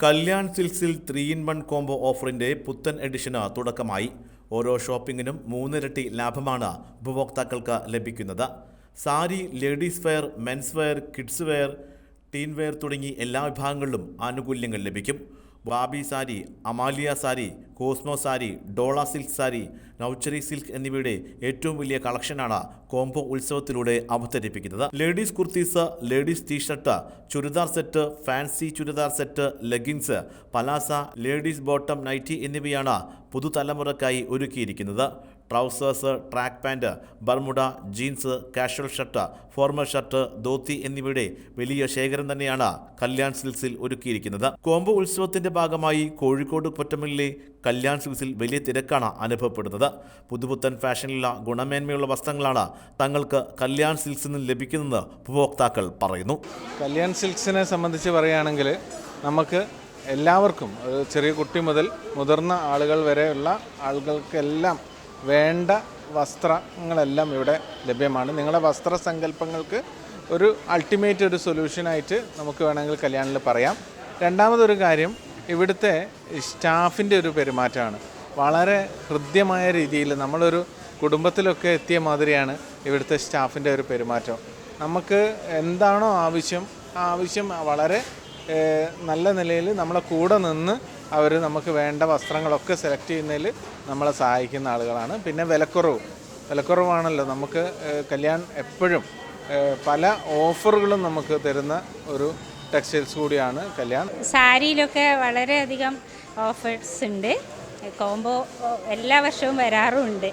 Kalyan സിൽക്സിൽ 3-in-1 combo ഓഫറിന്റെ പുത്തൻ എഡിഷന് തുടക്കമായി. ഓരോ ഷോപ്പിംഗിനും 3 ഇരട്ടി ലാഭമാണ് ഉപഭോക്താക്കൾക്ക് ലഭിക്കുന്നത്. Sari, ladies wear, men's wear, kids wear, teen wear തുടങ്ങി എല്ലാ വിഭാഗങ്ങളിലും ആനുകൂല്യങ്ങൾ ലഭിക്കും. ബാബി സാരി, അമാലിയ സാരി, കോസ്മോ സാരി, ഡോള സിൽക്ക് സാരി, നൗച്ചറി സിൽക്ക് എന്നിവയുടെ ഏറ്റവും വലിയ കളക്ഷനാണ് കോംബോ ഉത്സവത്തിലൂടെ അവതരിപ്പിക്കുന്നത്. Ladies kurtis, ladies T-shirt, churidar set, fancy churidar set, leggings, palazzo, ladies bottom nightie എന്നിവയാണ് പുതുതലമുറക്കായി ഒരുക്കിയിരിക്കുന്നത്. Trousers, track pant, Bermuda, jeans, casual shirt, formal shirt, dhoti എന്നിവയുടെ വലിയ ശേഖരം തന്നെയാണ് കല്യാൺ സിൽക്സിൽ ഒരുക്കിയിരിക്കുന്നത്. കോംബോ ഉത്സവത്തിന്റെ ഭാഗമായി കോഴിക്കോട് പൊറ്റമലിലെ കല്യാൺ സിൽക്സിൽ വലിയ തിരക്കാണ് അനുഭവപ്പെടുന്നത്. പുതുപുത്തൻ ഫാഷനിലുള്ള ഗുണമേന്മയുള്ള വസ്ത്രങ്ങളാണ് തങ്ങൾക്ക് കല്യാൺ സിൽക്സിൽ നിന്ന് ലഭിക്കുന്നതെന്ന് ഉപഭോക്താക്കൾ പറയുന്നു. കല്യാൺ സിൽക്സിനെ സംബന്ധിച്ച് പറയുകയാണെങ്കിൽ നമുക്ക് എല്ലാവർക്കും, ചെറിയ കുട്ടി മുതൽ മുതിർന്ന ആളുകൾ വരെയുള്ള ആളുകൾക്കെല്ലാം വേണ്ട വസ്ത്രങ്ങളെല്ലാം ഇവിടെ ലഭ്യമാണ്. നിങ്ങളുടെ വസ്ത്രസങ്കല്പങ്ങൾക്ക് ഒരു അൾട്ടിമേറ്റ് ഒരു സൊല്യൂഷനായിട്ട് നമുക്ക് വേണമെങ്കിൽ കല്യാണിൽ പറയാം. രണ്ടാമതൊരു കാര്യം, ഇവിടുത്തെ സ്റ്റാഫിൻ്റെ ഒരു പെരുമാറ്റമാണ്. വളരെ ഹൃദ്യമായ രീതിയിൽ നമ്മളൊരു കുടുംബത്തിലൊക്കെ എത്തിയ മാതിരിയാണ് ഇവിടുത്തെ സ്റ്റാഫിൻ്റെ ഒരു പെരുമാറ്റം. നമുക്ക് എന്താണോ ആവശ്യം, ആ ആവശ്യം വളരെ നല്ല നിലയിൽ നമ്മളെ കൂടെ നിന്ന് അവർ നമുക്ക് വേണ്ട വസ്ത്രങ്ങളൊക്കെ സെലക്ട് ചെയ്യുന്നതിൽ നമ്മളെ സഹായിക്കുന്ന ആളുകളാണ്. പിന്നെ വിലക്കുറവാണല്ലോ നമുക്ക് കല്യാൺ എപ്പോഴും പല ഓഫറുകളും നമുക്ക് തരുന്ന ഒരു ടെക്സ്റ്റൈൽസ് കൂടിയാണ് കല്യാൺ. സാരിയിലൊക്കെ വളരെയധികം ഓഫേഴ്സ് ഉണ്ട്. കോംബോ എല്ലാ വർഷവും വരാറുമുണ്ട്.